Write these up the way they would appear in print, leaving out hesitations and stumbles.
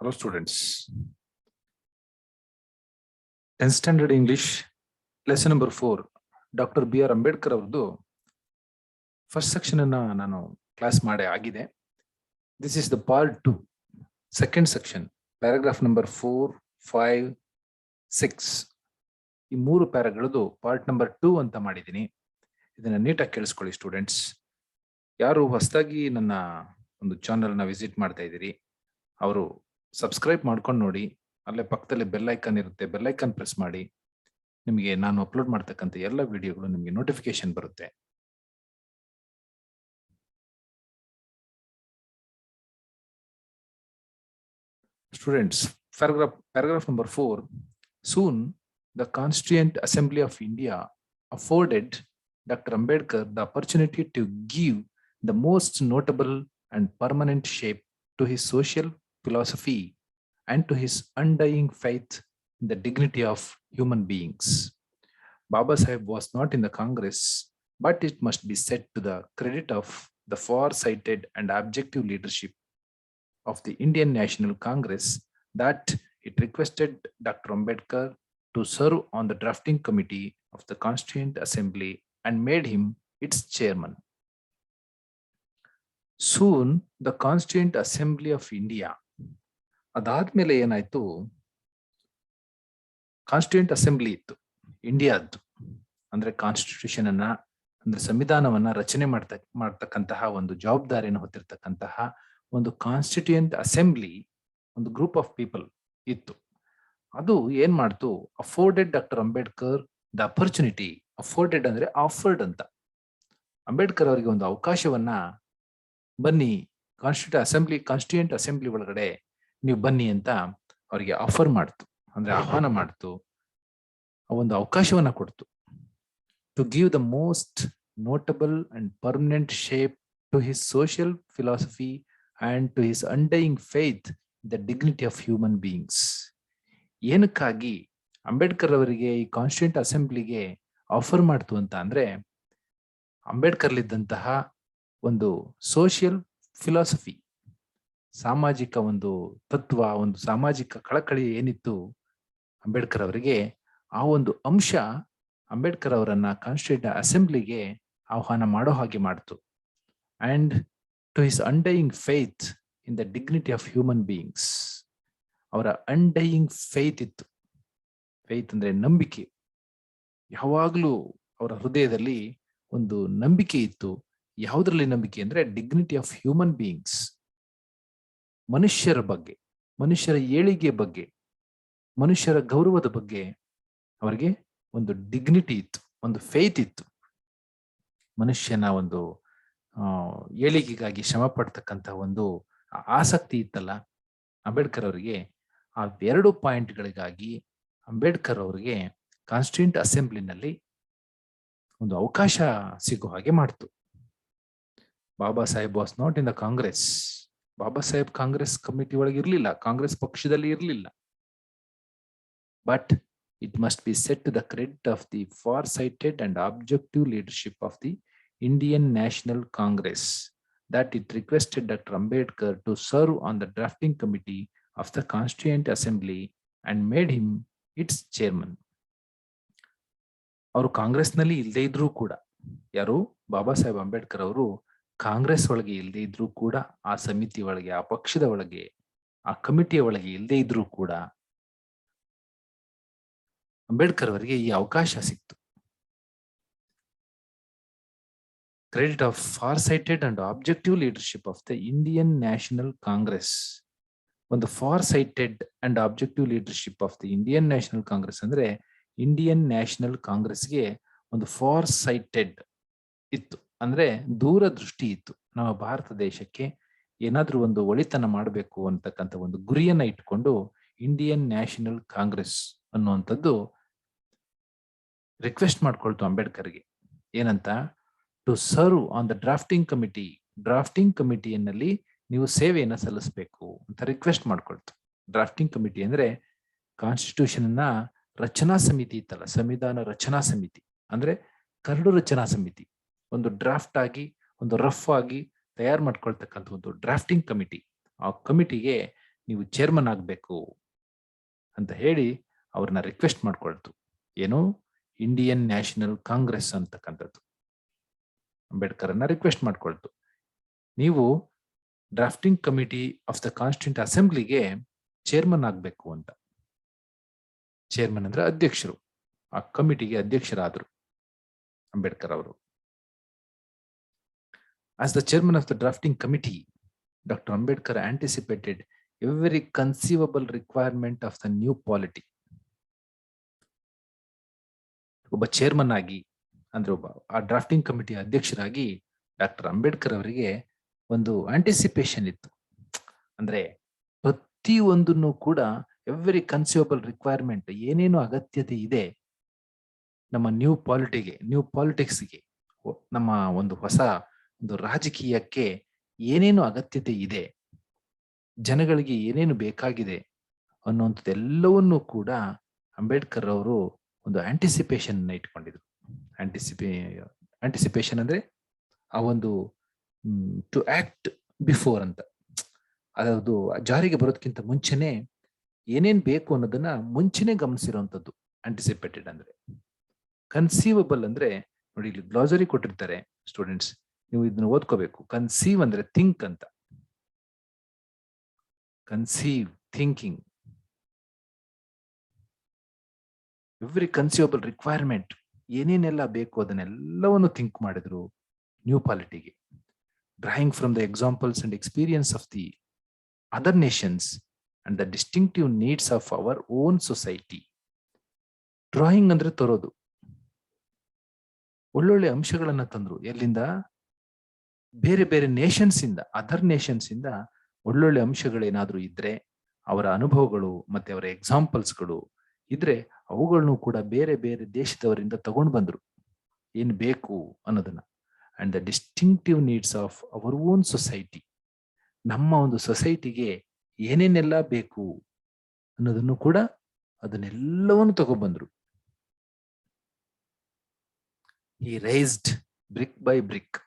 Hello students. 10th standard English lesson number 4 Dr. B.R. Ambedkar ಅವರದು first section ಅನ್ನ ನಾನು class ಮಾಡಿ ಆಗಿದೆ. This is the part 2 second section paragraph number 4, 5, 6 ಈ ಮೂರು ಪ್ಯಾರಾಗಳದ್ದು ಪಾರ್ಟ್ ನಂಬರ್ 2 ಅಂತ ಮಾಡಿದ್ದೀನಿ. ಇದನ್ನ ನೀಟಾಗಿ ಕೇಳಿಸ್ಕೊಳ್ಳಿ ಸ್ಟೂಡೆಂಟ್ಸ್. ಯಾರು ಹೊಸದಾಗಿ ನನ್ನ ಒಂದು ಚಾನೆಲ್ ನ ವಿಸಿಟ್ ಮಾಡ್ತಾ ಇದ್ದೀರಿ ಅವರು ಸಬ್ಸ್ಕ್ರೈಬ್ ಮಾಡ್ಕೊಂಡು ನೋಡಿ. ಅಲ್ಲೇ ಪಕ್ಕದಲ್ಲಿ ಬೆಲ್ ಐಕಾನ್ ಇರುತ್ತೆ, ಬೆಲ್ ಐಕಾನ್ ಪ್ರೆಸ್ ಮಾಡಿ. ನಿಮಗೆ ನಾನು ಅಪ್ಲೋಡ್ ಮಾಡ್ತಕ್ಕಂಥ ಎಲ್ಲ ವಿಡಿಯೋಗಳು ನಿಮಗೆ ನೋಟಿಫಿಕೇಶನ್ ಬರುತ್ತೆ. Students, paragraph number 4. Soon, the Constituent Assembly of India afforded Dr. Ambedkar the opportunity to give the most notable and permanent shape to his social philosophy and to his undying faith in the dignity of human beings. Baba Sahib was not in the Congress, but it must be said to the credit of the far-sighted and objective leadership of the Indian National Congress that it requested Dr. Ambedkar to serve on the drafting committee of the Constituent Assembly and made him its chairman. Soon, the Constituent Assembly of India. ಅದಾದ್ಮೇಲೆ ಏನಾಯ್ತು, constituent assembly ಇತ್ತು ಇಂಡಿಯಾದ್ದು. ಅಂದ್ರೆ constitution ಅನ್ನ ಅಂದ್ರೆ ಸಂವಿಧಾನವನ್ನ ರಚನೆ ಮಾಡ್ತಕ್ಕಂತಹ ಒಂದು ಜವಾಬ್ದಾರಿಯನ್ನು ಹೊತ್ತಿರ್ತಕ್ಕಂತಹ ಒಂದು ಕಾನ್ಸ್ಟಿಟ್ಯೂಯೆಂಟ್ ಅಸೆಂಬ್ಲಿ, ಒಂದು ಗ್ರೂಪ್ ಆಫ್ ಪೀಪಲ್ ಇತ್ತು. ಅದು ಏನ್ ಮಾಡ್ತು, ಅಫೋರ್ಡೆಡ್ ಡಾಕ್ಟರ್ ಅಂಬೇಡ್ಕರ್ ದ ಅಪರ್ಚುನಿಟಿ. ಅಫೋರ್ಡೆಡ್ ಅಂದ್ರೆ ಆಫರ್ಡ್ ಅಂತ. ಅಂಬೇಡ್ಕರ್ ಅವರಿಗೆ ಒಂದು ಅವಕಾಶವನ್ನ, ಬನ್ನಿ ಕಾನ್ಸ್ಟಿಟ್ಯೂಯೆಂಟ್ ಅಸೆಂಬ್ಲಿ ಒಳಗಡೆ ನೀವು ಬನ್ನಿ ಅಂತ ಅವರಿಗೆ ಆಫರ್ ಮಾಡ್ತು, ಅಂದ್ರೆ ಆಹ್ವಾನ ಮಾಡ್ತು, ಒಂದು ಅವಕಾಶವನ್ನ ಕೊಡ್ತು. To give the most notable and permanent shape to his social philosophy and to his undying faith in the dignity of human beings. ಏನಕ್ಕಾಗಿ ಅಂಬೇಡ್ಕರ್ ಅವರಿಗೆ ಈ ಕಾನ್ಸ್ಟಿಟ್ಯೂಂಟ್ ಅಸೆಂಬ್ಲಿಗೆ ಆಫರ್ ಮಾಡ್ತು ಅಂತ ಅಂದ್ರೆ, ಅಂಬೇಡ್ಕರ್ಲಿದ್ದಂತಹ ಒಂದು ಸೋಷಿಯಲ್ ಫಿಲಾಸಫಿ, ಸಾಮಾಜಿಕ ಒಂದು ತತ್ವ, ಒಂದು ಸಾಮಾಜಿಕ ಕಳಕಳಿ ಏನಿತ್ತು ಅಂಬೇಡ್ಕರ್ ಅವರಿಗೆ, ಆ ಒಂದು ಅಂಶ ಅಂಬೇಡ್ಕರ್ ಅವರನ್ನ ಕಾನ್ಸ್ಟಿಟ್ಯೂಂಟ್ ಅಸೆಂಬ್ಲಿಗೆ ಆಹ್ವಾನ ಮಾಡೋ ಹಾಗೆ ಮಾಡ್ತು. And to his undying faith in the dignity of human beings. ಅವರ undying faith ಇತ್ತು. ಫೇತ್ ಅಂದ್ರೆ ನಂಬಿಕೆ. ಯಾವಾಗ್ಲೂ ಅವರ ಹೃದಯದಲ್ಲಿ ಒಂದು ನಂಬಿಕೆ ಇತ್ತು. ಯಾವುದ್ರಲ್ಲಿ ನಂಬಿಕೆ ಅಂದ್ರೆ ಡಿಗ್ನಿಟಿ ಆಫ್ ಹ್ಯೂಮನ್ ಬೀಯಿಂಗ್ಸ್, ಮನುಷ್ಯರ ಬಗ್ಗೆ, ಮನುಷ್ಯರ ಏಳಿಗೆ ಬಗ್ಗೆ, ಮನುಷ್ಯರ ಗೌರವದ ಬಗ್ಗೆ ಅವರಿಗೆ ಒಂದು ಡಿಗ್ನಿಟಿ ಇತ್ತು, ಒಂದು ಫೇತ್ ಇತ್ತು. ಮನುಷ್ಯನ ಒಂದು ಏಳಿಗೆಗಾಗಿ ಶ್ರಮ ಪಡ್ತಕ್ಕಂಥ ಒಂದು ಆಸಕ್ತಿ ಇತ್ತಲ್ಲ ಅಂಬೇಡ್ಕರ್ ಅವರಿಗೆ. ಆ ಎರಡು ಪಾಯಿಂಟ್ಗಳಿಗಾಗಿ ಅಂಬೇಡ್ಕರ್ ಅವರಿಗೆ ಕಾನ್ಸ್ಟಿಟ್ಯೂಂಟ್ ಅಸೆಂಬ್ಲಿನಲ್ಲಿ ಒಂದು ಅವಕಾಶ ಸಿಗೋ ಹಾಗೆ ಮಾಡ್ತು. Baba Saheb was not in the Congress. Baba Saheb Congress committee ಒಳಗೆ ಇರಲಿಲ್ಲ, ಕಾಂಗ್ರೆಸ್ ಪಕ್ಷದಲ್ಲಿ ಇರಲಿಲ್ಲ. But it must be set to the credit of the far sighted and objective leadership of the Indian National Congress that it requested Dr. Ambedkar to serve on the drafting committee of the Constituent Assembly and made him its chairman. ಅವರು ಕಾಂಗ್ರೆಸ್ನಲ್ಲಿ ಇಲ್ಲದೆ ಇದ್ರೂ ಕೂಡ, ಯಾರು ಬಾಬಾ ಸಾಹೇಬ್ ಅಂಬೇಡ್ಕರ್ ಅವರು ಕಾಂಗ್ರೆಸ್ ಒಳಗೆ ಇಲ್ಲದೆ ಇದ್ರೂ ಕೂಡ, ಆ ಸಮಿತಿ ಒಳಗೆ, ಆ ಪಕ್ಷದ ಒಳಗೆ, ಆ ಕಮಿಟಿಯ ಒಳಗೆ ಇಲ್ಲದೆ ಇದ್ರೂ ಕೂಡ ಅಂಬೇಡ್ಕರ್ ಅವರಿಗೆ ಈ ಅವಕಾಶ ಸಿಕ್ತು. Credit of far-sighted and objective leadership of the Indian National Congress. ಒಂದು far-sighted and objective leadership of the Indian National Congress ಅಂದ್ರೆ ಇಂಡಿಯನ್ ನ್ಯಾಷನಲ್ ಕಾಂಗ್ರೆಸ್ಗೆ ಒಂದು far-sighted ಇತ್ತು, ಅಂದ್ರೆ ದೂರದೃಷ್ಟಿ ಇತ್ತು. ನಮ್ಮ ಭಾರತ ದೇಶಕ್ಕೆ ಏನಾದ್ರೂ ಒಂದು ಒಳಿತನ ಮಾಡಬೇಕು ಅಂತಕ್ಕಂಥ ಒಂದು ಗುರಿಯನ್ನ ಇಟ್ಕೊಂಡು ಇಂಡಿಯನ್ ನ್ಯಾಷನಲ್ ಕಾಂಗ್ರೆಸ್ ಅನ್ನುವಂಥದ್ದು ರಿಕ್ವೆಸ್ಟ್ ಮಾಡ್ಕೊಳ್ತು ಅಂಬೇಡ್ಕರ್ಗೆ. ಏನಂತ, to serve on the drafting committee. Drafting ಕಮಿಟಿಯಲ್ಲಿ ನೀವು ಸೇವೆಯನ್ನು ಸಲ್ಲಿಸಬೇಕು ಅಂತ ರಿಕ್ವೆಸ್ಟ್ ಮಾಡ್ಕೊಳ್ತು. ಡ್ರಾಫ್ಟಿಂಗ್ ಕಮಿಟಿ ಅಂದ್ರೆ ಕಾನ್ಸ್ಟಿಟ್ಯೂಷನ್ ನ ರಚನಾ ಸಮಿತಿ ಇತ್ತಲ್ಲ, ಸಂವಿಧಾನ ರಚನಾ ಸಮಿತಿ ಅಂದ್ರೆ ಕರಡು ರಚನಾ ಸಮಿತಿ. ಒಂದು ಡ್ರಾಫ್ಟ್ ಆಗಿ, ಒಂದು ರಫ್ ಆಗಿ ತಯಾರು ಮಾಡ್ಕೊಳ್ತಕ್ಕಂಥ ಒಂದು ಡ್ರಾಫ್ಟಿಂಗ್ ಕಮಿಟಿ. ಆ ಕಮಿಟಿಗೆ ನೀವು ಚೇರ್ಮನ್ ಆಗ್ಬೇಕು ಅಂತ ಹೇಳಿ ಅವ್ರನ್ನ ರಿಕ್ವೆಸ್ಟ್ ಮಾಡ್ಕೊಳ್ತು. ಏನು, ಇಂಡಿಯನ್ ನ್ಯಾಷನಲ್ ಕಾಂಗ್ರೆಸ್ ಅಂತಕ್ಕಂಥದ್ದು ಅಂಬೇಡ್ಕರ್ ಅನ್ನ ರಿಕ್ವೆಸ್ಟ್ ಮಾಡ್ಕೊಳ್ತು, ನೀವು drafting committee of the constituent ಅಸೆಂಬ್ಲಿಗೆ ಚೇರ್ಮನ್ ಆಗ್ಬೇಕು ಅಂತ. ಚೇರ್ಮನ್ ಅಂದ್ರೆ ಅಧ್ಯಕ್ಷರು, ಆ ಕಮಿಟಿಗೆ ಅಧ್ಯಕ್ಷರಾದರು ಅಂಬೇಡ್ಕರ್ ಅವರು. As the chairman of the drafting committee, doctor Ambedkar anticipated every conceivable requirement of the new polity. ಒಬ್ಬ ಚೇರ್ಮನ್ ಆಗಿ ಅಂದ್ರೆ ಒಬ್ಬ ಆ ಡ್ರಾಫ್ಟಿಂಗ್ ಕಮಿಟಿ ಅಧ್ಯಕ್ಷರಾಗಿ ಡಾಕ್ಟರ್ ಅಂಬೇಡ್ಕರ್ ಅವರಿಗೆ ಒಂದು ಆಂಟಿಸಿಪೇಷನ್ ಇತ್ತು. ಅಂದ್ರೆ ಪ್ರತಿಯೊಂದನ್ನು ಕೂಡ ಎವ್ರಿ ಕನ್ಸೀವಬಲ್ ರಿಕ್ವೈರ್ಮೆಂಟ್, ಏನೇನು ಅಗತ್ಯತೆ ಇದೆ ನಮ್ಮ ನ್ಯೂ ಪಾಲಿಟಿಕ್ಸ್ಗೆ, ನಮ್ಮ ಒಂದು ಹೊಸ ಒಂದು ರಾಜಕೀಯಕ್ಕೆ ಏನೇನು ಅಗತ್ಯತೆ ಇದೆ, ಜನಗಳಿಗೆ ಏನೇನು ಬೇಕಾಗಿದೆ ಅನ್ನುವಂಥದ್ದೆಲ್ಲವನ್ನೂ ಕೂಡ ಅಂಬೇಡ್ಕರ್ ಅವರು ಒಂದು ಆಂಟಿಸಿಪೇಷನ್ ಇಟ್ಕೊಂಡಿದ್ರು. ಆಂಟಿಸಿಪೇಷನ್ ಅಂದ್ರೆ ಆ ಒಂದು ಟು ಆಕ್ಟ್ ಬಿಫೋರ್ ಅಂತ, ಅದು ಜಾರಿಗೆ ಬರೋದಕ್ಕಿಂತ ಮುಂಚೆನೆ ಏನೇನ್ ಬೇಕು ಅನ್ನೋದನ್ನ ಮುಂಚೆನೆ ಗಮನಿಸಿರುವಂತದ್ದು ಆಂಟಿಸಿಪೇಟೆಡ್ ಅಂದ್ರೆ. ಕನ್ಸೀವಬಲ್ ಅಂದ್ರೆ ನೋಡಿ, ಇಲ್ಲಿ ಗ್ಲಾಸರಿ ಕೊಟ್ಟಿರ್ತಾರೆ ಸ್ಟೂಡೆಂಟ್ಸ್, ನೀವು ಇದನ್ನ ಓದ್ಕೋಬೇಕು. ಕನ್ಸೀವ್ ಅಂದ್ರೆ ಥಿಂಕ್ ಅಂತ, conceive thinking, every conceivable requirement, ಏನೇನೆಲ್ಲ ಬೇಕು ಅದನ್ನೆಲ್ಲವನ್ನು ಥಿಂಕ್ ಮಾಡಿದ್ರು ನ್ಯೂ ಪಾಲಿಟಿಗೆ. Drawing from the examples and experience of the other nations and the distinctive needs of our own society. Drawing ಅಂದ್ರೆ ತರೋದು, ಒಳ್ಳೊಳ್ಳೆ ಅಂಶಗಳನ್ನ ತಂದ್ರು. ಎಲ್ಲಿಂದ? ಬೇರೆ ಬೇರೆ ನೇಷನ್ಸ್ ಇಂದ, ಅದರ್ ನೇಷನ್ಸ್ ಇಂದ ಒಳ್ಳೊಳ್ಳೆ ಅಂಶಗಳೇನಾದ್ರೂ ಇದ್ರೆ, ಅವರ ಅನುಭವಗಳು ಮತ್ತೆ ಅವರ ಎಕ್ಸಾಂಪಲ್ಸ್ಗಳು ಇದ್ರೆ ಅವುಗಳನ್ನು ಕೂಡ ಬೇರೆ ಬೇರೆ ದೇಶದವರಿಂದ ತಗೊಂಡು ಬಂದ್ರು, ಏನ್ ಬೇಕು ಅನ್ನೋದನ್ನ. And the distinctive needs of our own society, ನಮ್ಮ ಒಂದು ಸೊಸೈಟಿಗೆ ಏನೇನೆಲ್ಲ ಬೇಕು ಅನ್ನೋದನ್ನು ಕೂಡ ಅದನ್ನೆಲ್ಲವನ್ನು ತಗೊಬಂದ್ರು. ಈ raised brick by brick,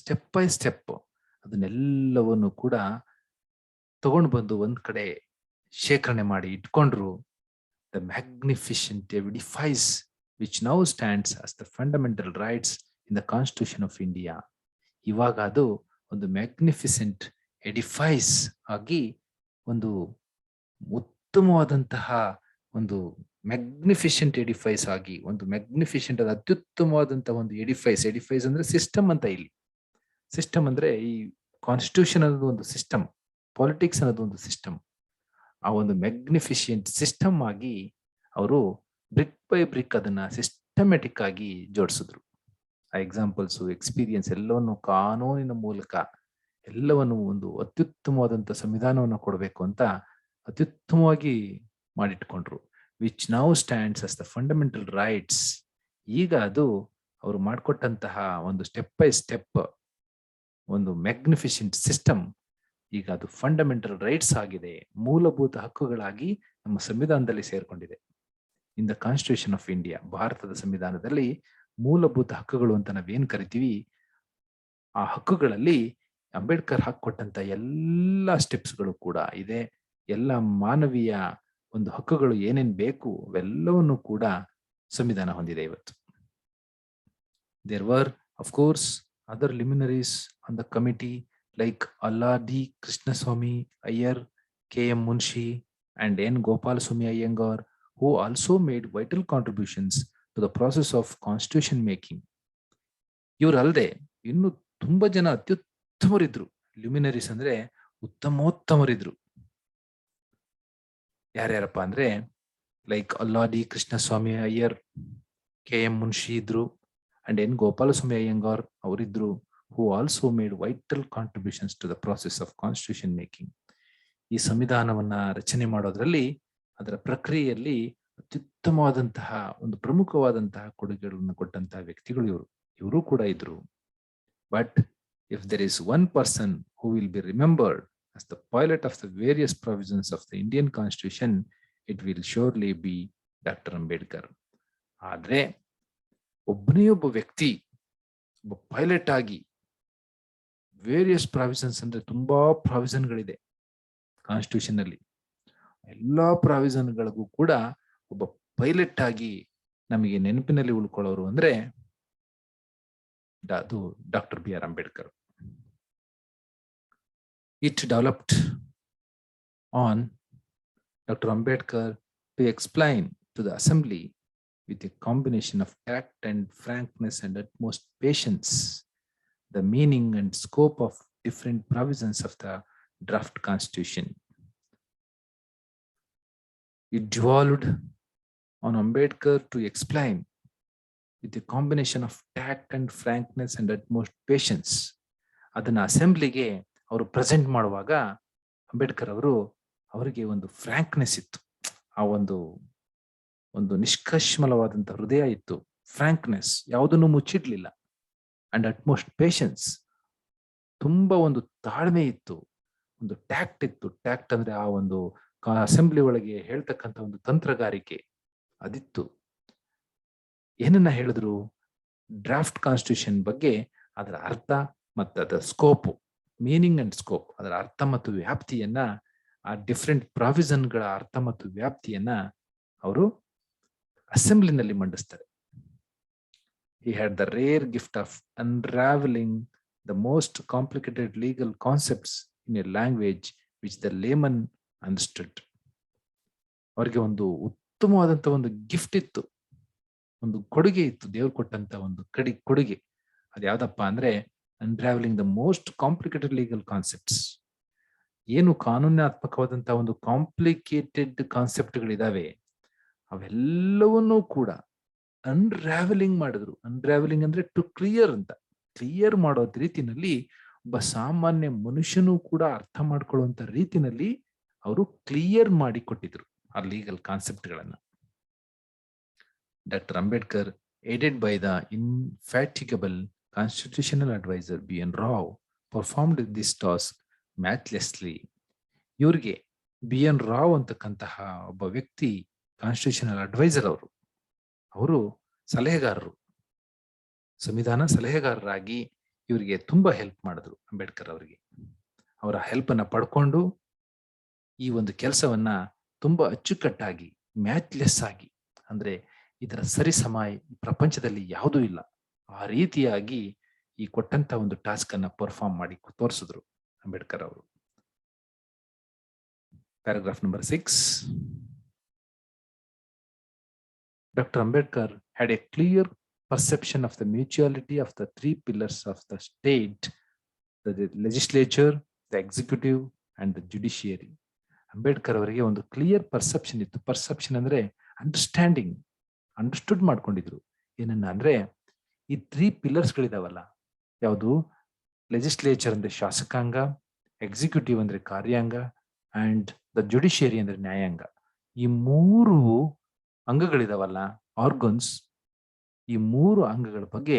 step by step ಅದನ್ನೆಲ್ಲವನ್ನು ಕೂಡ ತಗೊಂಡು ಬಂದು ಒಂದ್ ಕಡೆ ಶೇಖರಣೆ ಮಾಡಿ ಇಟ್ಕೊಂಡ್ರು. The magnificent edifice which now stands as the fundamental rights in the constitution of India. ಇವಾಗ ಅದು ಒಂದು ಮ್ಯಾಗ್ನಿಫಿಸೆಂಟ್ ಎಡಿಫೈಸ್ ಆಗಿ, ಒಂದು ಉತ್ತಮವಾದಂತಹ ಒಂದು ಮ್ಯಾಗ್ನಿಫಿಷೆಂಟ್ ಎಡಿಫೈಸ್ ಆಗಿ, ಒಂದು ಮ್ಯಾಗ್ನಿಫಿಷೆಂಟ್ ಅದು ಅತ್ಯುತ್ತಮವಾದಂತಹ ಒಂದು ಎಡಿಫೈಸ್ ಅಂದ್ರೆ ಸಿಸ್ಟಮ್ ಅಂತ. ಇಲ್ಲಿ ಸಿಸ್ಟಮ್ ಅಂದ್ರೆ ಈ ಕಾನ್ಸ್ಟಿಟ್ಯೂಷನ್ ಅನ್ನೋದು ಒಂದು ಸಿಸ್ಟಮ್, ಪಾಲಿಟಿಕ್ಸ್ ಅನ್ನೋದು ಒಂದು ಸಿಸ್ಟಮ್. ಆ ಒಂದು ಮ್ಯಾಗ್ನಿಫಿಷೆಂಟ್ ಸಿಸ್ಟಮ್ ಆಗಿ ಅವರು ಬ್ರಿಕ್ ಬೈ ಬ್ರಿಕ್ ಅದನ್ನ ಸಿಸ್ಟಮ್ಯಾಟಿಕ್ ಆಗಿ ಜೋಡಿಸಿದ್ರು. ಆ ಎಕ್ಸಾಂಪಲ್ಸ್, ಎಕ್ಸ್ಪೀರಿಯನ್ಸ್ ಎಲ್ಲವನ್ನು ಕಾನೂನಿನ ಮೂಲಕ ಎಲ್ಲವನ್ನು ಒಂದು ಅತ್ಯುತ್ತಮವಾದಂತ ಸಂವಿಧಾನವನ್ನು ಕೊಡಬೇಕು ಅಂತ ಅತ್ಯುತ್ತಮವಾಗಿ ಮಾಡಿಟ್ಕೊಂಡ್ರು. Which now stands as the fundamental rights. ಈಗ ಅದು ಅವರು ಮಾಡಿಕೊಟ್ಟಂತಹ ಒಂದು ಸ್ಟೆಪ್ ಬೈ ಸ್ಟೆಪ್ ಒಂದು ಮ್ಯಾಗ್ನಿಫಿಷೆಂಟ್ ಸಿಸ್ಟಮ್ ಈಗ ಅದು ಫಂಡಮೆಂಟಲ್ ರೈಟ್ಸ್ ಆಗಿದೆ, ಮೂಲಭೂತ ಹಕ್ಕುಗಳಾಗಿ ನಮ್ಮ ಸಂವಿಧಾನದಲ್ಲಿ ಸೇರ್ಕೊಂಡಿದೆ. In the constitution of India, ಭಾರತದ ಸಂವಿಧಾನದಲ್ಲಿ ಮೂಲಭೂತ ಹಕ್ಕುಗಳು ಅಂತ ನಾವೇನ್ ಕರಿತೀವಿ, ಆ ಹಕ್ಕುಗಳಲ್ಲಿ ಅಂಬೇಡ್ಕರ್ ಹಾಕೊಟ್ಟಂತ ಎಲ್ಲ ಸ್ಟೆಪ್ಸ್ಗಳು ಕೂಡ ಇದೆ. ಎಲ್ಲ ಮಾನವೀಯ ಒಂದು ಹಕ್ಕುಗಳು ಏನೇನ್ ಬೇಕು ಅವೆಲ್ಲವನ್ನು ಕೂಡ ಸಂವಿಧಾನ ಹೊಂದಿದೆ ಇವತ್ತು. There were of course other luminaries on the committee like Alladi Krishnaswamy Iyer, K.M. Munshi and N. Gopalswamy Iyengar, who also made vital contributions to the process of constitution making. ಇವರಲ್ಲದೆ ಇನ್ನು ತುಂಬಾ ಜನ ಅತ್ಯುತ್ತಮರಿದ್ರು. ಲ್ಯುಮಿನರೀಸ್ ಅಂದ್ರೆ ಉತ್ತಮೋತ್ತಮರಿದ್ರು. ಯಾರ್ಯಾರಪ್ಪ ಅಂದ್ರೆ like Alladi Krishnaswamy Ayyar, K.M. Munshi ಇದ್ರು, ಅಂಡ್ N. ಗೋಪಾಲಸ್ವಾಮಿ ಅಯ್ಯಂಗಾರ್ ಅವರಿದ್ರು, who also made vital contributions to the process of constitution making. ಈ ಸಂವಿಧಾನವನ್ನ ರಚನೆ ಮಾಡೋದ್ರಲ್ಲಿ, ಅದರ ಪ್ರಕ್ರಿಯೆಯಲ್ಲಿ ಅತ್ಯುತ್ತಮವಾದಂತಹ ಒಂದು ಪ್ರಮುಖವಾದಂತಹ ಕೊಡುಗೆಗಳನ್ನು ಕೊಟ್ಟಂತಹ ವ್ಯಕ್ತಿಗಳು ಇವರು ಕೂಡ ಇದ್ರು. But if there is one person who will be remembered as the pilot of the various provisions of the Indian Constitution, it will surely be Dr. Ambedkar. ಆದ್ರೆ ಒಬ್ಬನೇ ಒಬ್ಬ ವ್ಯಕ್ತಿ, ಒಬ್ಬ ಪೈಲಟ್ ಆಗಿ ವೇರಿಯಸ್ ಪ್ರಾವಿಷನ್ಸ್ ಅಂದ್ರೆ ತುಂಬಾ ಪ್ರಾವಿಷನ್ಗಳಿದೆ ಕಾನ್ಸ್ಟಿಟ್ಯೂಷನ್ ಅಲ್ಲಿ ಎಲ್ಲಾ ಪ್ರಾವಿಷನ್ಗಳಿಗೂ ಕೂಡ ಒಬ್ಬ ಪೈಲಟ್ ಆಗಿ ನಮಗೆ ನೆನಪಿನಲ್ಲಿ ಉಳ್ಕೊಳ್ಳೋರು ಅಂದ್ರೆ ಅದು doctor B R Ambedkar. It developed on doctor Ambedkar to explain to the assembly with a combination of tact and frankness and utmost patience the meaning and scope of different provisions of the draft constitution. It devolved on Ambedkar to explain with a combination of tact and frankness and utmost patience. ಅದನ್ನ ಅಸೆಂಬ್ಲಿಗೆ ಅವರು present ಮಾಡುವಾಗ ಅಂಬೇಡ್ಕರ್ ಅವರಿಗೆ ಒಂದು ಫ್ರಾಂಕ್ನೆಸ್ ಇತ್ತು, ಆ ಒಂದು ನಿಷ್ಕಶ್ಮಲವಾದಂತಹ ಹೃದಯ ಇತ್ತು, ಫ್ರಾಂಕ್ನೆಸ್, ಯಾವುದನ್ನು ಮುಚ್ಚಿಡ್ಲಿಲ್ಲ. ಅಂಡ್ ಅಟ್ಮೋಸ್ಟ್ ಪೇಷನ್ಸ್, ತುಂಬಾ ಒಂದು ತಾಳ್ಮೆ ಇತ್ತು, ಒಂದು ಟ್ಯಾಕ್ಟ್ ಇತ್ತು. ಟ್ಯಾಕ್ಟ್ ಅಂದ್ರೆ ಆ ಒಂದು ಅಸೆಂಬ್ಲಿ ಒಳಗೆ ಹೇಳ್ತಕ್ಕಂಥ ಒಂದು ತಂತ್ರಗಾರಿಕೆ ಅದಿತ್ತು. ಏನನ್ನ ಹೇಳಿದ್ರು? ಡ್ರಾಫ್ಟ್ ಕಾನ್ಸ್ಟಿಟ್ಯೂಷನ್ ಬಗ್ಗೆ, ಅದರ ಅರ್ಥ ಮತ್ತು ಅದರ ಸ್ಕೋಪ್, ಮೀನಿಂಗ್ ಅಂಡ್ ಸ್ಕೋಪ್, ಅದರ ಅರ್ಥ ಮತ್ತು ವ್ಯಾಪ್ತಿಯನ್ನ, ಆ ಡಿಫ್ರೆಂಟ್ ಪ್ರಾವಿಷನ್ಗಳ ಅರ್ಥ ಮತ್ತು ವ್ಯಾಪ್ತಿಯನ್ನ ಅವರು ಅಸೆಂಬ್ಲಿನಲ್ಲಿ ಮಂಡಿಸ್ತಾರೆ. He had the rare gift of unraveling the most complicated legal concepts in a language which the layman understood. ಅವರಿಗೆ ಒಂದು ಉತ್ತಮವಾದಂತ ಒಂದು ಗಿಫ್ಟ್ ಇತ್ತು, ಒಂದು ಕೊಡುಗೆ ಇತ್ತು, ದೇವ್ರು ಕೊಟ್ಟಂತ ಒಂದು ಕೊಡುಗೆ. ಅದು ಯಾವ್ದಪ್ಪ ಅಂದ್ರೆ unravelling the most complicated legal concepts. ಏನು ಕಾನೂನಾತ್ಮಕವಾದಂತಹ ಒಂದು ಕಾಂಪ್ಲಿಕೇಟೆಡ್ ಕಾನ್ಸೆಪ್ಟ್ಗಳಿದಾವೆ ಅವೆಲ್ಲವನ್ನೂ ಕೂಡ ಅನ್ರಾವೆಲಿಂಗ್ ಮಾಡಿದ್ರು. ಅನ್ರಾವೆಲಿಂಗ್ ಅಂದ್ರೆ ಟು ಕ್ಲಿಯರ್ ಅಂತ, ಕ್ಲಿಯರ್ ಮಾಡೋ ರೀತಿನಲ್ಲಿ, ಒಬ್ಬ ಸಾಮಾನ್ಯ ಮನುಷ್ಯನೂ ಕೂಡ ಅರ್ಥ ಮಾಡ್ಕೊಳ್ಳುವಂತ ರೀತಿನಲ್ಲಿ ಅವರು ಕ್ಲಿಯರ್ ಮಾಡಿ ಕೊಟ್ಟಿದ್ರು ಆ ಲೀಗಲ್ ಕಾನ್ಸೆಪ್ಟ್ಗಳನ್ನ. Doctor Ambedkar, aided by the infatigable constitutional advisor B.N. Rao, performed this task matchlessly. ಇವ್ರಿಗೆ B.N. ರಾವ್ ಅಂತಕ್ಕಂತಹ ಒಬ್ಬ ವ್ಯಕ್ತಿ ಕಾನ್ಸ್ಟಿಟ್ಯೂಷನಲ್ ಅಡ್ವೈಸರ್, ಅವರು ಸಲಹೆಗಾರರು, ಸಂವಿಧಾನ ಸಲಹೆಗಾರರಾಗಿ ಇವರಿಗೆ ತುಂಬಾ ಹೆಲ್ಪ್ ಮಾಡಿದ್ರು ಅಂಬೇಡ್ಕರ್ ಅವರಿಗೆ. ಅವರ ಹೆಲ್ಪ್ ಅನ್ನ ಪಡ್ಕೊಂಡು ಈ ಒಂದು ಕೆಲಸವನ್ನ ತುಂಬಾ ಅಚ್ಚುಕಟ್ಟಾಗಿ, ಮ್ಯಾಚ್ಲೆಸ್ ಆಗಿ, ಅಂದ್ರೆ ಇದರ ಸರಿಸಮ ಪ್ರಪಂಚದಲ್ಲಿ ಯಾವುದೂ ಇಲ್ಲ, ಆ ರೀತಿಯಾಗಿ ಈ ಕೊಟ್ಟಂತ ಒಂದು ಟಾಸ್ಕ್ ಅನ್ನ ಪರ್ಫಾರ್ಮ್ ಮಾಡಿ ತೋರಿಸಿದ್ರು ಅಂಬೇಡ್ಕರ್ ಅವರು. Paragraph number 6. Dr. Ambedkar had a clear perception of the mutuality of the three pillars of the state, the legislature, the executive and the judiciary. Ambedkar ಅವರಿಗೆ ಒಂದು ಕ್ಲಿಯರ್ ಪರ್ಸೆಪ್ಷನ್ ಇತ್ತು. ಪರ್ಸೆಪ್ಷನ್ ಅಂದ್ರೆ ಅಂಡರ್ಸ್ಟ್ಯಾಂಡಿಂಗ್, ಅಂಡರ್ಸ್ಟುಡ್ ಮಾಡ್ಕೊಂಡಿದ್ರು. ಏನನ್ನ ಅಂದ್ರೆ ಈ 3 ಪಿಲ್ಲರ್ಸ್ಗಳಿದಾವಲ್ಲ, ಯಾವುದು? ಲೆಜಿಸ್ಲೇಚರ್ ಅಂದ್ರೆ ಶಾಸಕಾಂಗ, ಎಕ್ಸಿಕ್ಯೂಟಿವ್ ಅಂದ್ರೆ ಕಾರ್ಯಾಂಗ, ಅಂಡ್ ದ ಜುಡಿಷಿಯರಿ ಅಂದ್ರೆ ನ್ಯಾಯಾಂಗ. ಈ 3 ಅಂಗಗಳಿದಾವಲ್ಲ, ಆರ್ಗನ್ಸ್, ಈ 3 ಅಂಗಗಳ ಬಗ್ಗೆ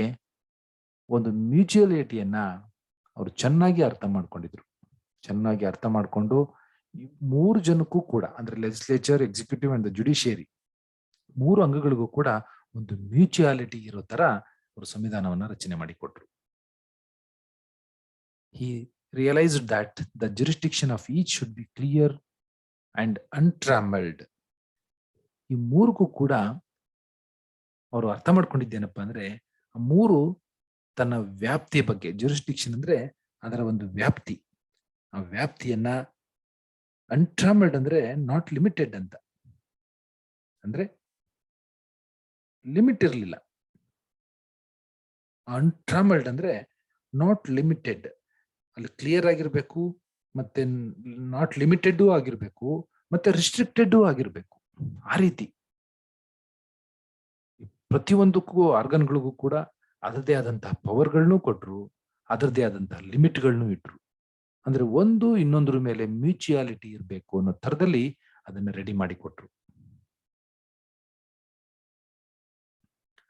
ಒಂದು ಮ್ಯೂಚುಯಾಲಿಟಿಯನ್ನ ಅವರು ಚೆನ್ನಾಗಿ ಅರ್ಥ ಮಾಡ್ಕೊಂಡಿದ್ರು. ಚೆನ್ನಾಗಿ ಅರ್ಥ ಮಾಡ್ಕೊಂಡು ಈ 3 ಜನಕ್ಕೂ ಕೂಡ, ಅಂದ್ರೆ ಲೆಜಿಸ್ಲೇಚರ್, ಎಕ್ಸಿಕ್ಯೂಟಿವ್ ಅಂಡ್ ಜುಡಿಷಿಯರಿ, 3 ಅಂಗಗಳಿಗೂ ಕೂಡ ಒಂದು ಮ್ಯೂಚುಯಾಲಿಟಿ ಇರೋ ತರ ಅವರು ಸಂವಿಧಾನವನ್ನ ರಚನೆ ಮಾಡಿಕೊಟ್ರು. He realized that the jurisdiction of each should be clear and untrammeled. ಈ 3ಕ್ಕೂ ಕೂಡ ಅವರು ಅರ್ಥ ಮಾಡ್ಕೊಂಡಿದ್ದೇನಪ್ಪ ಅಂದ್ರೆ, ಆ 3 ತನ್ನ ವ್ಯಾಪ್ತಿಯ ಬಗ್ಗೆ, ಜುರಿಸ್ಡಿಕ್ಷನ್ ಅಂದ್ರೆ ಅದರ ಒಂದು ವ್ಯಾಪ್ತಿ, ಆ ವ್ಯಾಪ್ತಿಯನ್ನ, ಅನ್ಟ್ರಾಮಲ್ಡ್ ಅಂದ್ರೆ ನಾಟ್ ಲಿಮಿಟೆಡ್ ಅಂತ, ಅಂದ್ರೆ ಲಿಮಿಟ್ ಇರಲಿಲ್ಲ. ಅನ್ಟ್ರಾಮಲ್ಡ್ ಅಂದ್ರೆ ನಾಟ್ ಲಿಮಿಟೆಡ್, ಅಲ್ಲಿ ಕ್ಲಿಯರ್ ಆಗಿರ್ಬೇಕು, ಮತ್ತೆ ನಾಟ್ ಲಿಮಿಟೆಡ್ ಆಗಿರ್ಬೇಕು, ಮತ್ತೆ ರಿಸ್ಟ್ರಿಕ್ಟೆಡ್ ಆಗಿರ್ಬೇಕು. ಆ ರೀತಿ ಪ್ರತಿಯೊಂದಕ್ಕೂ ಆರ್ಗನ್ಗಳಿಗೂ ಕೂಡ ಅದರದೇ ಆದಂತಹ ಪವರ್ಗಳನ್ನೂ ಕೊಟ್ರು, ಅದರದೇ ಆದಂತಹ ಲಿಮಿಟ್ಗಳನ್ನೂ ಇಟ್ರು. ಅಂದ್ರೆ ಒಂದು ಇನ್ನೊಂದ್ರ ಮೇಲೆ ಮ್ಯೂಚುಯಾಲಿಟಿ ಇರಬೇಕು ಅನ್ನೋ ತರದಲ್ಲಿ ಅದನ್ನ ರೆಡಿ ಮಾಡಿ ಕೊಟ್ರು.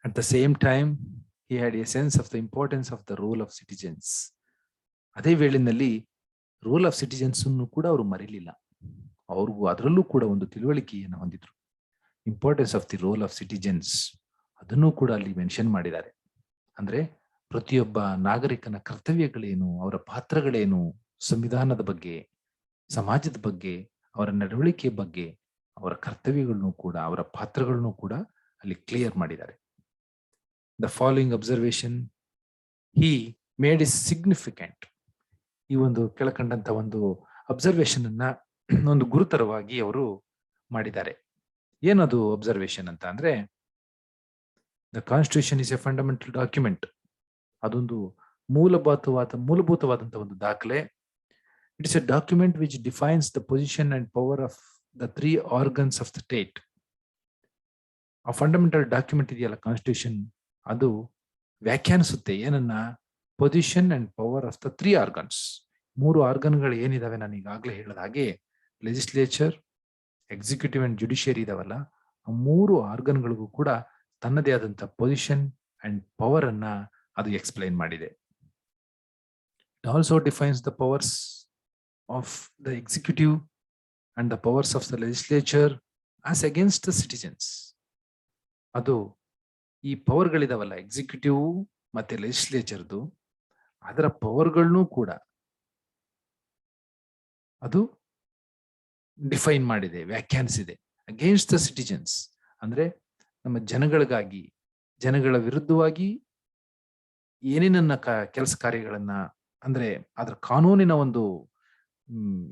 At the same time, he had a sense of the importance of the role of citizens. ಅದೇ ವೇಳೆಯಲ್ಲಿ ರೋಲ್ ಆಫ್ ಸಿಟಿಜನ್ಸ್ ಕೂಡ ಅವರು ಮರಿಲಿಲ್ಲ. ಅವ್ರಿಗೂ ಅದರಲ್ಲೂ ಕೂಡ ಒಂದು ತಿಳುವಳಿಕೆಯನ್ನು ಹೊಂದಿದ್ರು. Importance of the role of citizens ಅದನ್ನು ಕೂಡ ಅಲ್ಲಿ ಮೆನ್ಷನ್ ಮಾಡಿದ್ದಾರೆ. ಅಂದ್ರೆ ಪ್ರತಿಯೊಬ್ಬ ನಾಗರಿಕನ ಕರ್ತವ್ಯಗಳೇನು, ಅವರ ಪಾತ್ರಗಳೇನು, ಸಂವಿಧಾನದ ಬಗ್ಗೆ, ಸಮಾಜದ ಬಗ್ಗೆ, ಅವರ ನಡವಳಿಕೆ ಬಗ್ಗೆ, ಅವರ ಕರ್ತವ್ಯಗಳನ್ನು ಕೂಡ, ಅವರ ಪಾತ್ರಗಳನ್ನು ಕೂಡ ಅಲ್ಲಿ ಕ್ಲಿಯರ್ ಮಾಡಿದ್ದಾರೆ. The following observation he made is significant. ಈ ಒಂದು ಕೆಳಕಂಡಂತ ಒಂದು ಅಬ್ಸರ್ವೇಷನ್ ಅನ್ನ ಒಂದು ಗುರುತರವಾಗಿ ಅವರು ಮಾಡಿದ್ದಾರೆ. ಏನದು ಅಬ್ಸರ್ವೇಷನ್ ಅಂತ ಅಂದ್ರೆ, the constitution is A fundamental document. ಅದೊಂದು ಮೂಲಭೂತವಾದಂತಹ ಒಂದು ದಾಖಲೆ. It is A document which defines the position and power of the 3 organs of the state. ಆ ಫಂಡಮೆಂಟಲ್ ಡಾಕ್ಯುಮೆಂಟ್ ಇದೆಯಲ್ಲ ಕಾನ್ಸ್ಟಿಟ್ಯೂಷನ್, ಅದು ವ್ಯಾಖ್ಯಾನಿಸುತ್ತೆ ಏನನ್ನ, position and power of the 3 organs. 3 ಆರ್ಗನ್ಗಳು ಏನಿದಾವೆ, ನಾನು ಈಗಾಗಲೇ ಹೇಳಿದ ಹಾಗೆ ಲೆಜಿಸ್ಲೇಚರ್, ಎಕ್ಸಿಕ್ಯೂಟಿವ್ ಅಂಡ್ ಜುಡಿಷಿಯರಿ ಇದಾವಲ್ಲ, ಆ 3 ಆರ್ಗನ್ಗಳಿಗೂ ಕೂಡ ತನ್ನದೇ ಆದಂತಹ ಪೊಸಿಷನ್ ಅಂಡ್ ಪವರ್ ಅನ್ನ ಅದು ಎಕ್ಸ್ಪ್ಲೈನ್ ಮಾಡಿದೆ. It also defines the powers of the executive and the powers of the legislature as against the citizens. ಅದು ಈ ಪವರ್ಗಳಿದಾವಲ್ಲ, ಎಕ್ಸಿಕ್ಯೂಟಿವ್ ಮತ್ತೆ ಲೆಜಿಸ್ಲೇಚರ್ದು, ಅದರ ಪವರ್ಗಳನ್ನೂ ಕೂಡ ಅದು ಡಿಫೈನ್ ಮಾಡಿದೆ, ವ್ಯಾಖ್ಯಾನಿಸಿದೆ. ಅಗೇನ್ಸ್ಟ್ ದ ಸಿಟಿಜನ್ಸ್ ಅಂದ್ರೆ ನಮ್ಮ ಜನಗಳಿಗಾಗಿ, ಜನಗಳ ವಿರುದ್ಧವಾಗಿ ಏನೇನನ್ನ ಕೆಲಸ ಕಾರ್ಯಗಳನ್ನ, ಅಂದ್ರೆ ಅದರ ಕಾನೂನಿನ ಒಂದು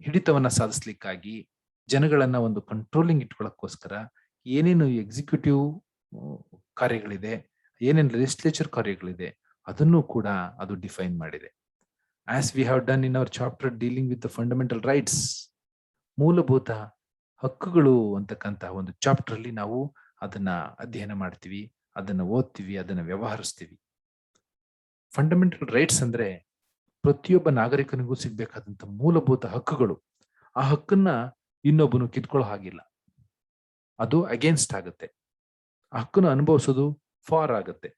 ಹಿಡಿತವನ್ನ ಸಾಧಿಸ್ಲಿಕ್ಕಾಗಿ, ಜನಗಳನ್ನ ಒಂದು ಕಂಟ್ರೋಲಿಂಗ್ ಇಟ್ಕೊಳ್ಳೋಕ್ಕೋಸ್ಕರ ಏನೇನು ಎಕ್ಸಿಕ್ಯೂಟಿವ್ ಕಾರ್ಯಗಳಿದೆ, ಏನೇನು ಲೆಜಿಸ್ಲೇಚರ್ ಕಾರ್ಯಗಳಿದೆ, ಅದನ್ನು ಕೂಡ ಅದು ಡಿಫೈನ್ ಮಾಡಿದೆ. As we have done in our chapter dealing with the fundamental rights, ಮೂಲಭೂತ ಹಕ್ಕುಗಳು ಅಂತಕ್ಕಂತಹ ಒಂದು ಚಾಪ್ಟರ್ ಅಲ್ಲಿ ನಾವು ಅದನ್ನ ಅಧ್ಯಯನ ಮಾಡ್ತೀವಿ, ಅದನ್ನ ಓದ್ತೀವಿ, ಅದನ್ನ ವ್ಯವಹರಿಸ್ತೀವಿ. ಫಂಡಮೆಂಟಲ್ ರೈಟ್ಸ್ ಅಂದ್ರೆ ಪ್ರತಿಯೊಬ್ಬ ನಾಗರಿಕನಿಗೂ ಸಿಗ್ಬೇಕಾದಂತ ಮೂಲಭೂತ ಹಕ್ಕುಗಳು. ಆ ಹಕ್ಕನ್ನ ಇನ್ನೊಬ್ಬನು ಕಿತ್ಕೊಳ್ಳೋ ಹಾಗಿಲ್ಲ, ಅದು ಅಗೇನ್ಸ್ಟ್ ಆಗುತ್ತೆ. ಆ ಹಕ್ಕನ್ನು ಅನುಭವಿಸೋದು ಫಾರ್ ಆಗುತ್ತೆ.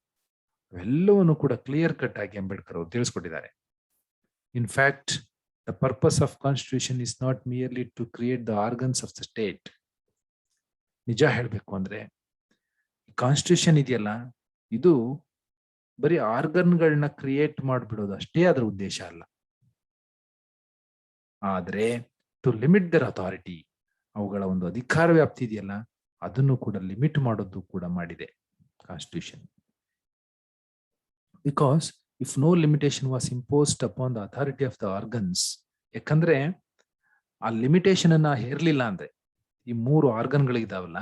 ಅವೆಲ್ಲವನ್ನು ಕೂಡ ಕ್ಲಿಯರ್ ಕಟ್ ಆಗಿ ಅಂಬೇಡ್ಕರ್ ಅವರು ತಿಳಿಸ್ಕೊಟ್ಟಿದ್ದಾರೆ. In fact, the purpose of constitution is not merely to create the organs of the state. ನಿಜ ಹೇಳ್ಬೇಕು ಅಂದ್ರೆ ಕಾನ್ಸ್ಟಿಟ್ಯೂಷನ್ ಇದೆಯಲ್ಲ, ಇದು ಬರೀ ಆರ್ಗನ್ಗಳನ್ನ ಕ್ರಿಯೇಟ್ ಮಾಡಿಬಿಡೋದು ಅಷ್ಟೇ ಅದರ ಉದ್ದೇಶ ಅಲ್ಲ. ಆದ್ರೆ ಟು ಲಿಮಿಟ್ ದರ್ ಅಥಾರಿಟಿ, ಅವುಗಳ ಒಂದು ಅಧಿಕಾರ ವ್ಯಾಪ್ತಿ ಇದೆಯಲ್ಲ, ಅದನ್ನು ಕೂಡ ಲಿಮಿಟ್ ಮಾಡೋದು ಕೂಡ ಮಾಡಿದೆ constitution. Because if no limitation was imposed upon the authority of the organs, ಯಾಕಂದ್ರೆ ಆ ಲಿಮಿಟೇಷನ್ ಅನ್ನ ಹೇರ್ಲಿಲ್ಲ ಅಂದ್ರೆ, ಈ 3 ಆರ್ಗನ್ಗಳಿದಾವಲ್ಲ,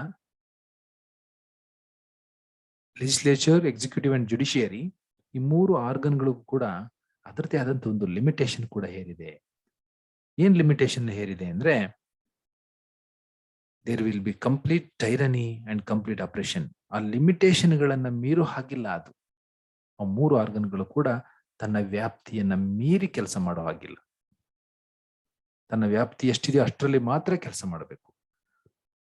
ಲೆಜಿಸ್ಲೇಚರ್, ಎಕ್ಸಿಕ್ಯೂಟಿವ್ ಅಂಡ್ ಜುಡಿಷಿಯರಿ, ಈ 3 ಆರ್ಗನ್ಗಳಿಗೂ ಕೂಡ ಅದರದೇ ಆದಂತ ಒಂದು ಲಿಮಿಟೇಷನ್ ಕೂಡ ಹೇರಿದೆ. ಏನ್ ಲಿಮಿಟೇಷನ್ ಹೇರಿದೆ ಅಂದ್ರೆ, there will be complete tyranny and complete oppression. ಆ ಲಿಮಿಟೇಷನ್ ಗಳನ್ನ ಮೀರು ಹಾಗಿಲ್ಲ ಅದು. ಆ 3 ಆರ್ಗನ್ಗಳು ಕೂಡ ತನ್ನ ವ್ಯಾಪ್ತಿಯನ್ನ ಮೀರಿ ಕೆಲಸ ಮಾಡೋ ಹಾಗಿಲ್ಲ. ತನ್ನ ವ್ಯಾಪ್ತಿ ಎಷ್ಟಿದೆಯೋ ಅಷ್ಟರಲ್ಲಿ ಮಾತ್ರ ಕೆಲಸ ಮಾಡಬೇಕು.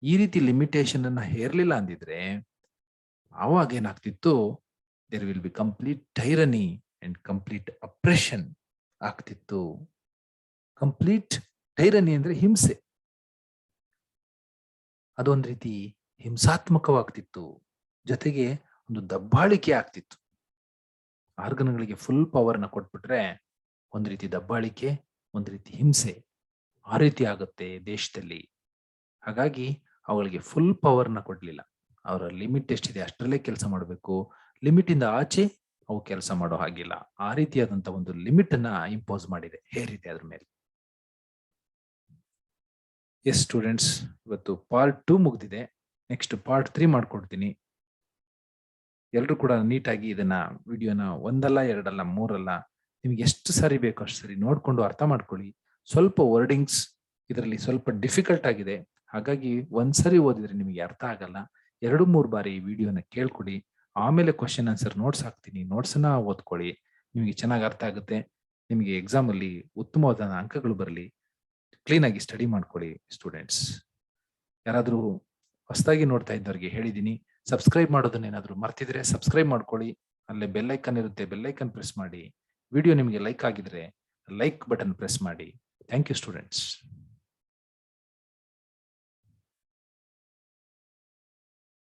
ಈ ರೀತಿ ಲಿಮಿಟೇಷನ್ ಅನ್ನ ಹೇರ್ಲಿಲ್ಲ ಅಂದಿದ್ರೆ ಆವಾಗ ಏನಾಗ್ತಿತ್ತು, there will be complete tyranny and complete oppression ಆಗ್ತಿತ್ತು. ಕಂಪ್ಲೀಟ್ ಟೈರನಿ ಅಂದ್ರೆ ಹಿಂಸೆ, ಅದೊಂದು ರೀತಿ ಹಿಂಸಾತ್ಮಕವಾಗ್ತಿತ್ತು. ಜೊತೆಗೆ ಒಂದು ದಬ್ಬಾಳಿಕೆ ಆಗ್ತಿತ್ತು. ಆರ್ಗನ್ಗಳಿಗೆ ಫುಲ್ ಪವರ್ನ ಕೊಟ್ಬಿಟ್ರೆ ಒಂದು ರೀತಿ ದಬ್ಬಾಳಿಕೆ, ಒಂದು ರೀತಿ ಹಿಂಸೆ, ಆ ರೀತಿ ಆಗುತ್ತೆ ದೇಶದಲ್ಲಿ. ಹಾಗಾಗಿ ಅವುಗಳಿಗೆ ಫುಲ್ ಪವರ್ನ ಕೊಡ್ಲಿಲ್ಲ. ಅವರ ಲಿಮಿಟ್ ಎಷ್ಟಿದೆ ಅಷ್ಟರಲ್ಲೇ ಕೆಲಸ ಮಾಡಬೇಕು. ಲಿಮಿಟ್ ಇಂದ ಆಚೆ ಅವು ಕೆಲಸ ಮಾಡೋ ಹಾಗಿಲ್ಲ. ಆ ರೀತಿಯಾದಂತ ಒಂದು ಲಿಮಿಟ್ ಅನ್ನ ಇಂಪೋಸ್ ಮಾಡಿದೆ, ಹೇರಿದೆ ಅದ್ರ ಮೇಲೆ. ಎಸ್ ಸ್ಟೂಡೆಂಟ್ಸ್, ಇವತ್ತು ಪಾರ್ಟ್ 2 ಮುಗ್ದಿದೆ. ನೆಕ್ಸ್ಟ್ ಪಾರ್ಟ್ 3 ಮಾಡ್ಕೊಡ್ತೀನಿ. ಎಲ್ಲರೂ ಕೂಡ ನೀಟಾಗಿ ಇದನ್ನ ವಿಡಿಯೋನ 1 ಅಲ್ಲ 2 ಅಲ್ಲ 3 ಅಲ್ಲ, ನಿಮ್ಗೆ ಎಷ್ಟು ಸಾರಿ ಬೇಕೋ ಅಷ್ಟು ಸರಿ ನೋಡ್ಕೊಂಡು ಅರ್ಥ ಮಾಡ್ಕೊಳ್ಳಿ. ಸ್ವಲ್ಪ ವರ್ಡಿಂಗ್ಸ್ ಇದರಲ್ಲಿ ಸ್ವಲ್ಪ ಡಿಫಿಕಲ್ಟ್ ಆಗಿದೆ, ಹಾಗಾಗಿ ಒಂದ್ಸರಿ ಓದಿದ್ರೆ ನಿಮಗೆ ಅರ್ಥ ಆಗಲ್ಲ. 2-3 ಬಾರಿ ಈ ವಿಡಿಯೋನ ಕೇಳ್ಕೊಡಿ. ಆಮೇಲೆ ಕ್ವಶನ್ ಆನ್ಸರ್ ನೋಟ್ಸ್ ಹಾಕ್ತೀನಿ, ನೋಟ್ಸ್ನ ಓದ್ಕೊಳ್ಳಿ. ನಿಮಗೆ ಚೆನ್ನಾಗಿ ಅರ್ಥ ಆಗುತ್ತೆ. ನಿಮಗೆ ಎಕ್ಸಾಮ್ ಅಲ್ಲಿ ಉತ್ತಮವಾದ ಅಂಕಗಳು ಬರಲಿ. ಕ್ಲೀನ್ ಆಗಿ ಸ್ಟಡಿ ಮಾಡ್ಕೊಳ್ಳಿ ಸ್ಟೂಡೆಂಟ್ಸ್. ಯಾರಾದ್ರೂ ಹೊಸದಾಗಿ ನೋಡ್ತಾ ಇದ್ದವ್ರಿಗೆ ಹೇಳಿದೀನಿ, ಸಬ್ಸ್ಕ್ರೈಬ್ ಮಾಡೋದನ್ನ ಏನಾದ್ರು ಮರ್ತಿದ್ರೆ ಸಬ್ಸ್ಕ್ರೈಬ್ ಮಾಡ್ಕೊಳ್ಳಿ. ಅಲ್ಲೇ ಬೆಲ್ ಐಕನ್ ಇರುತ್ತೆ, ಬೆಲ್ ಐಕನ್ ಪ್ರೆಸ್ ಮಾಡಿ. ವಿಡಿಯೋ ನಿಮಗೆ ಲೈಕ್ ಆಗಿದ್ರೆ ಲೈಕ್ ಬಟನ್ ಪ್ರೆಸ್ ಮಾಡಿ. Thank you students.